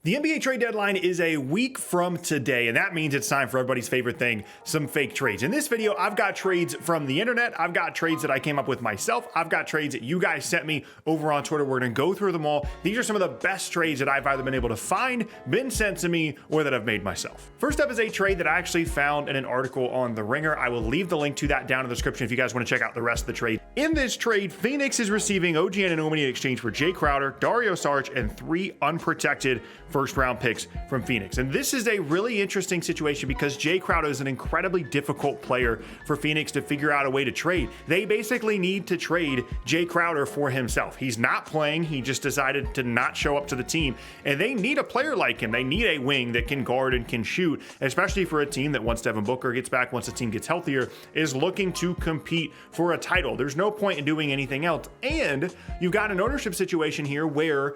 The NBA trade deadline is a week from today, and that means it's time for everybody's favorite thing, some fake trades. In this video, I've got trades from the internet. I've got trades that I came up with myself. I've got trades that you guys sent me over on Twitter. We're going to go through them all. These are some of the best trades that I've either been able to find, been sent to me, or that I've made myself. First up is a trade that I actually found in an article on The Ringer. I will leave the link to that down in the description if you guys want to check out the rest of the trade. In this trade, Phoenix is receiving OG Anunoby in exchange for Jay Crowder, Dario Saric, and 3 unprotected first-round picks from Phoenix. And this is a really interesting situation because Jay Crowder is an incredibly difficult player for Phoenix to figure out a way to trade. They basically need to trade Jay Crowder for himself. He's not playing. He just decided to not show up to the team. And they need a player like him. They need a wing that can guard and can shoot, especially for a team that once Devin Booker gets back, once the team gets healthier, is looking to compete for a title. There's no point in doing anything else. And you've got an ownership situation here where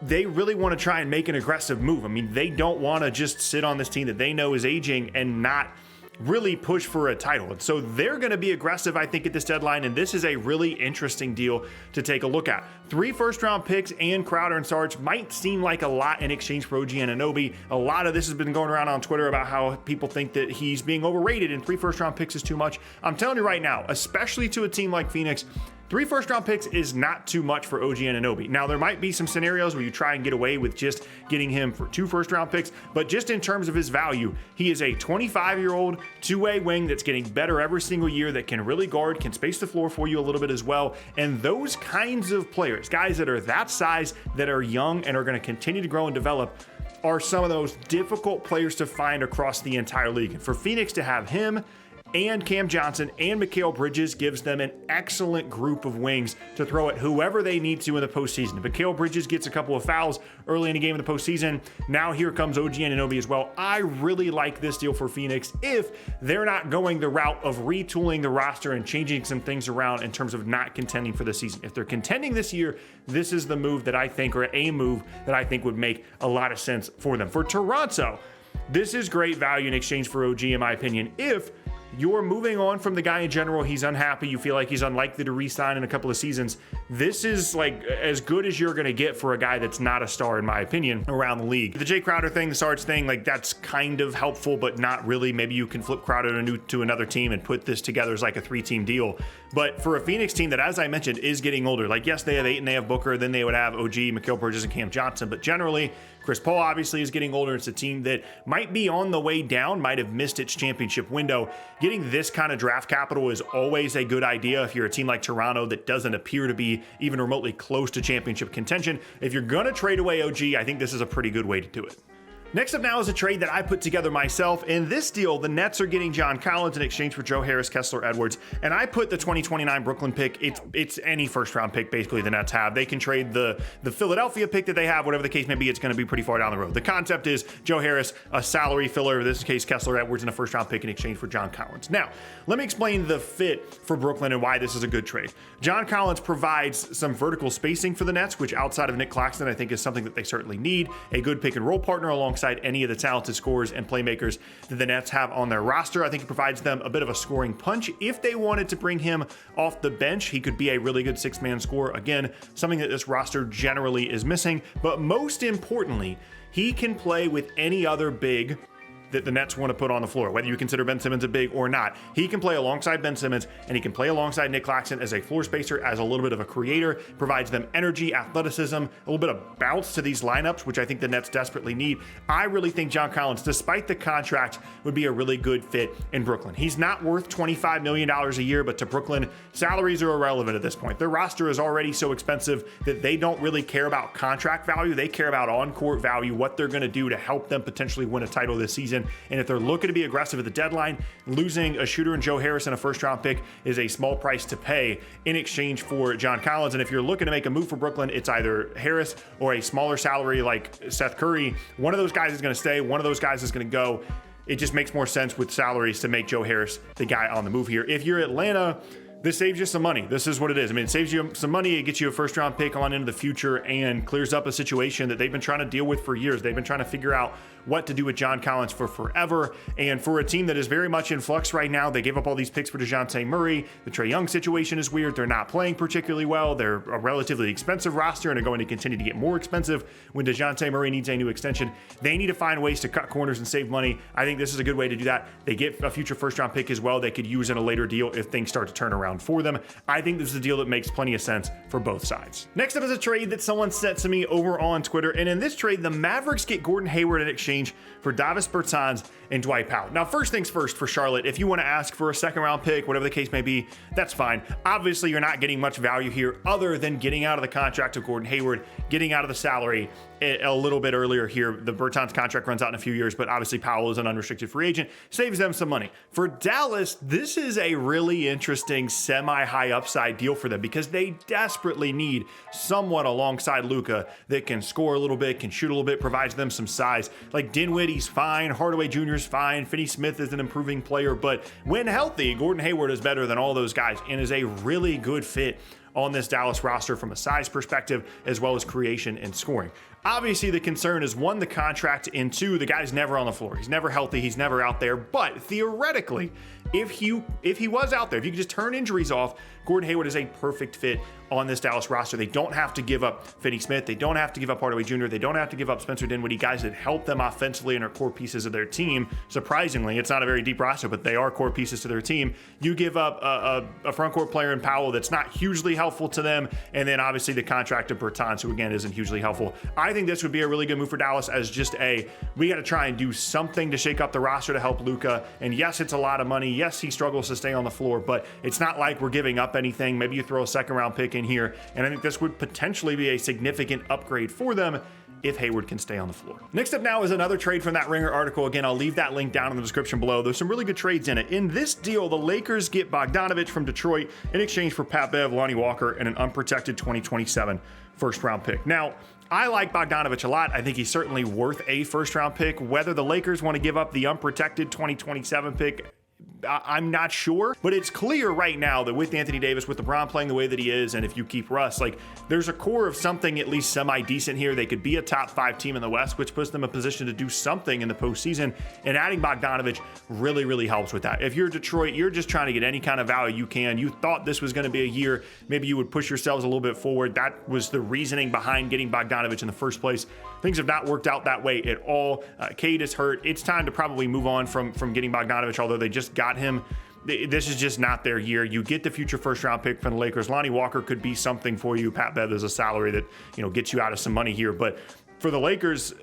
they really want to try and make an aggressive move. I mean, they don't want to just sit on this team that they know is aging and not really push for a title. And so they're going to be aggressive, I think, at this deadline. And this is a really interesting deal to take a look at. 3 first-round picks and Crowder and Saric might seem like a lot in exchange for OG Anunoby. A lot of this has been going around on Twitter about how people think that he's being overrated and 3 first-round picks is too much. I'm telling you right now, especially to a team like Phoenix, 3 first-round picks is not too much for OG Anunoby. Now, there might be some scenarios where you try and get away with just getting him for 2 first-round picks, but just in terms of his value, he is a 25-year-old two-way wing that's getting better every single year, that can really guard, can space the floor for you a little bit as well. And those kinds of players, guys that are that size, that are young and are going to continue to grow and develop, are some of the most difficult players to find across the entire league. And for Phoenix to have him and Cam Johnson and Mikal Bridges gives them an excellent group of wings to throw at whoever they need to in the postseason. If Mikal Bridges gets a couple of fouls early in the game of the postseason, now here comes OG Anunoby as well. I really like this deal for Phoenix if they're not going the route of retooling the roster and changing some things around in terms of not contending for the season. If they're contending this year, this is the move that I think, or a move that I think would make a lot of sense for them. For Toronto, this is great value in exchange for OG, in my opinion. If you're moving on from the guy in general, he's unhappy, you feel like he's unlikely to re-sign in a couple of seasons, this is like as good as you're going to get for a guy that's not a star, in my opinion, around the league. The Jay Crowder thing, the Saric thing, like that's kind of helpful, but not really. Maybe you can flip Crowder to another team and put this together as like a 3-team deal. But for a Phoenix team that, as I mentioned, is getting older, like yes, they have 8 and they have Booker, then they would have OG, Mikal Bridges, and Cam Johnson, but generally, Chris Paul obviously is getting older. It's a team that might be on the way down, might have missed its championship window. Getting this kind of draft capital is always a good idea if you're a team like Toronto that doesn't appear to be even remotely close to championship contention. If you're going to trade away OG, I think this is a pretty good way to do it. Next up now is a trade that I put together myself. In this deal, the Nets are getting John Collins in exchange for Joe Harris, Kessler Edwards, and I put the 2029 Brooklyn pick. It's any first-round pick, basically, the Nets have. They can trade the Philadelphia pick that they have, whatever the case may be. It's going to be pretty far down the road. The concept is Joe Harris, a salary filler, in this case, Kessler Edwards, and a first-round pick in exchange for John Collins. Now, let me explain the fit for Brooklyn and why this is a good trade. John Collins provides some vertical spacing for the Nets, which outside of Nick Claxton, I think is something that they certainly need. A good pick-and-roll partner alongside any of the talented scorers and playmakers that the Nets have on their roster. I think it provides them a bit of a scoring punch. If they wanted to bring him off the bench, he could be a really good 6-man scorer. Again, something that this roster generally is missing. But most importantly, he can play with any other big that the Nets want to put on the floor, whether you consider Ben Simmons a big or not. He can play alongside Ben Simmons, and he can play alongside Nick Claxton as a floor spacer, as a little bit of a creator, provides them energy, athleticism, a little bit of bounce to these lineups, which I think the Nets desperately need. I really think John Collins, despite the contract, would be a really good fit in Brooklyn. He's not worth $25 million a year, but to Brooklyn, salaries are irrelevant at this point. Their roster is already so expensive that they don't really care about contract value. They care about on-court value, what they're going to do to help them potentially win a title this season. And if they're looking to be aggressive at the deadline, losing a shooter in Joe Harris and a first-round pick is a small price to pay in exchange for John Collins. And if you're looking to make a move for Brooklyn, it's either Harris or a smaller salary like Seth Curry. One of those guys is going to stay. One of those guys is going to go. It just makes more sense with salaries to make Joe Harris the guy on the move here. If you're Atlanta, this saves you some money. This is what it is. I mean, it saves you some money. It gets you a first round pick on into the future and clears up a situation that they've been trying to deal with for years. They've been trying to figure out what to do with John Collins for forever. And for a team that is very much in flux right now, they gave up all these picks for DeJounte Murray. The Trae Young situation is weird. They're not playing particularly well. They're a relatively expensive roster and are going to continue to get more expensive when DeJounte Murray needs a new extension. They need to find ways to cut corners and save money. I think this is a good way to do that. They get a future first round pick as well they could use in a later deal if things start to turn around for them. I think this is a deal that makes plenty of sense for both sides. Next up is a trade that someone sent to me over on Twitter. And in this trade, the Mavericks get Gordon Hayward in exchange for Davis Bertans and Dwight Powell. Now, first things first for Charlotte, if you want to ask for a second round pick, whatever the case may be, that's fine. Obviously, you're not getting much value here other than getting out of the contract of Gordon Hayward, getting out of the salary a little bit earlier here. The Bertans contract runs out in a few years, but obviously Powell is an unrestricted free agent, saves them some money. For Dallas, this is a really interesting semi-high upside deal for them because they desperately need someone alongside Luka that can score a little bit, can shoot a little bit, provides them some size. Like Dinwiddie's fine, Hardaway Jr.'s fine, Finney-Smith is an improving player, but when healthy, Gordon Hayward is better than all those guys and is a really good fit on this Dallas roster from a size perspective, as well as creation and scoring. Obviously, the concern is one, the contract, and two, the guy's never on the floor. He's never healthy. He's never out there. But theoretically, if he was out there, if you could just turn injuries off, Gordon Hayward is a perfect fit on this Dallas roster. They don't have to give up Finney-Smith. They don't have to give up Hardaway Jr. They don't have to give up Spencer Dinwiddie, guys that help them offensively and are core pieces of their team. Surprisingly, it's not a very deep roster, but they are core pieces to their team. You give up a front court player in Powell that's not hugely helpful to them, and then obviously the contract of Bertans, who again isn't hugely helpful. I think this would be a really good move for Dallas as just we got to try and do something to shake up the roster to help Luka. And yes, it's a lot of money. Yes, he struggles to stay on the floor, but it's not like we're giving up anything. Maybe you throw a second round pick in here, and I think this would potentially be a significant upgrade for them if Hayward can stay on the floor. Next up now is another trade from that Ringer article. Again, I'll leave that link down in the description below. There's some really good trades in it. In this deal, the Lakers get Bogdanovic from Detroit in exchange for Pat Bev, Lonnie Walker, and an unprotected 2027 first round pick. Now, I like Bogdanovic a lot. I think he's certainly worth a first round pick. Whether the Lakers want to give up the unprotected 2027 pick, I'm not sure, but it's clear right now that with Anthony Davis, with LeBron playing the way that he is, and if you keep Russ, like there's a core of something at least semi-decent here. They could be a top 5 team in the West, which puts them in a position to do something in the postseason, and adding Bogdanovic really, really helps with that. If you're Detroit, you're just trying to get any kind of value you can. You thought this was going to be a year, maybe you would push yourselves a little bit forward. That was the reasoning behind getting Bogdanovic in the first place. Things have not worked out that way at all. Cade is hurt. It's time to probably move on from getting Bogdanovic, although they just got him. This is just not their year. You get the future first round pick from the Lakers. Lonnie Walker could be something for you. Pat Bev is a salary that, gets you out of some money here. But for the Lakers,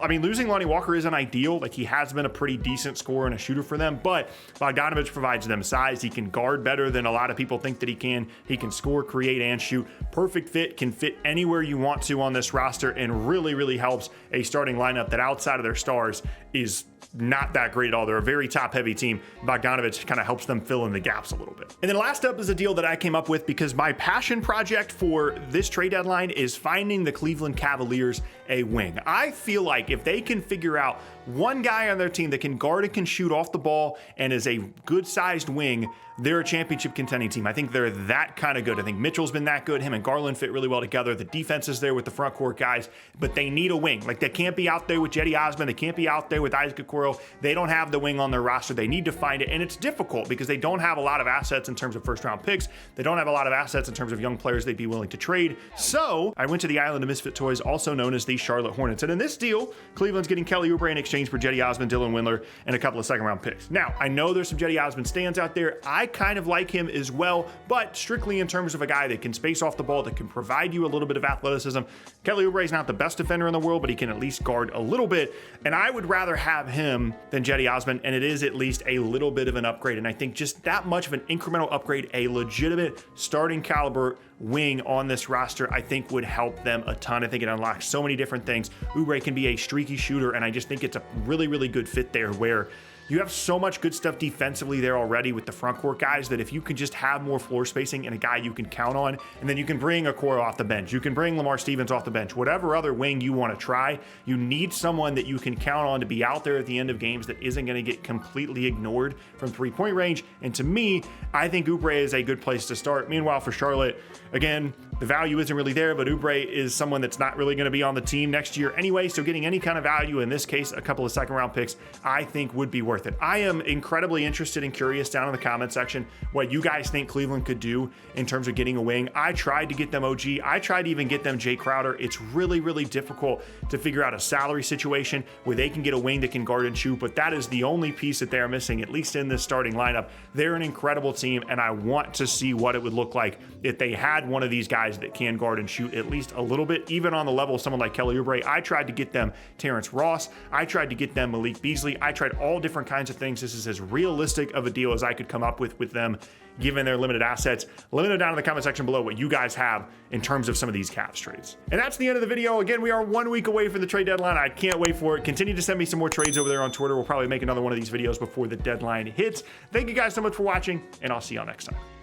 I mean, losing Lonnie Walker isn't ideal. Like, he has been a pretty decent scorer and a shooter for them, but Bogdanovic provides them size. He can guard better than a lot of people think that he can. He can score, create, and shoot. Perfect fit, can fit anywhere you want to on this roster, and really, really helps a starting lineup that outside of their stars is not that great at all. They're a very top-heavy team. Bogdanovic kind of helps them fill in the gaps a little bit. And then last up is a deal that I came up with because my passion project for this trade deadline is finding the Cleveland Cavaliers a wing. I feel like if they can figure out one guy on their team that can guard and can shoot off the ball and is a good-sized wing, they're a championship contending team. I think they're that kind of good. I think Mitchell's been that good. Him and Garland fit really well together. The defense is there with the front court guys, but they need a wing. Like, they can't be out there with Cedi Osman. They can't be out there with Isaac Okoro. They don't have the wing on their roster. They need to find it, and it's difficult because they don't have a lot of assets in terms of first-round picks. They don't have a lot of assets in terms of young players they'd be willing to trade. So I went to the Island of Misfit Toys, also known as the Charlotte Hornets. And in this deal, Cleveland's getting Kelly Oubre in exchange for Cedi Osman, Dylan Windler, and a couple of second-round picks. Now, I know there's some Cedi Osman stands out there. I kind of like him as well, but strictly in terms of a guy that can space off the ball, that can provide you a little bit of athleticism. Kelly Oubre is not the best defender in the world, but he can at least guard a little bit, and I would rather have him than Cedi Osman, and it is at least a little bit of an upgrade, and I think just that much of an incremental upgrade, a legitimate starting caliber wing on this roster, I think would help them a ton. I think it unlocks so many different things. Oubre can be a streaky shooter, and I just think it's a really, really good fit there where You have so much good stuff defensively there already with the front court guys that if you could just have more floor spacing and a guy you can count on, and then you can bring a core off the bench, you can bring Lamar Stevens off the bench, whatever other wing you want to try, you need someone that you can count on to be out there at the end of games that isn't going to get completely ignored from three-point range. And to me, I think Oubre is a good place to start. Meanwhile, for Charlotte, again, the value isn't really there, but Oubre is someone that's not really going to be on the team next year anyway, so getting any kind of value, in this case, a couple of second-round picks, I think would be worth it. I am incredibly interested and curious down in the comment section what you guys think Cleveland could do in terms of getting a wing. I tried to get them OG. I tried to even get them Jay Crowder. It's really, really difficult to figure out a salary situation where they can get a wing that can guard and shoot, but that is the only piece that they're missing, at least in this starting lineup. They're an incredible team, and I want to see what it would look like if they had one of these guys that can guard and shoot at least a little bit, even on the level of someone like Kelly Oubre. I tried to get them Terrence Ross. I tried to get them Malik Beasley. I tried all different kinds of things. This is as realistic of a deal as I could come up with them, given their limited assets. Let me know down in the comment section below what you guys have in terms of some of these Cavs trades. And that's the end of the video. Again, we are 1 week away from the trade deadline. I can't wait for it. Continue to send me some more trades over there on Twitter. We'll probably make another one of these videos before the deadline hits. Thank you guys so much for watching, and I'll see y'all next time.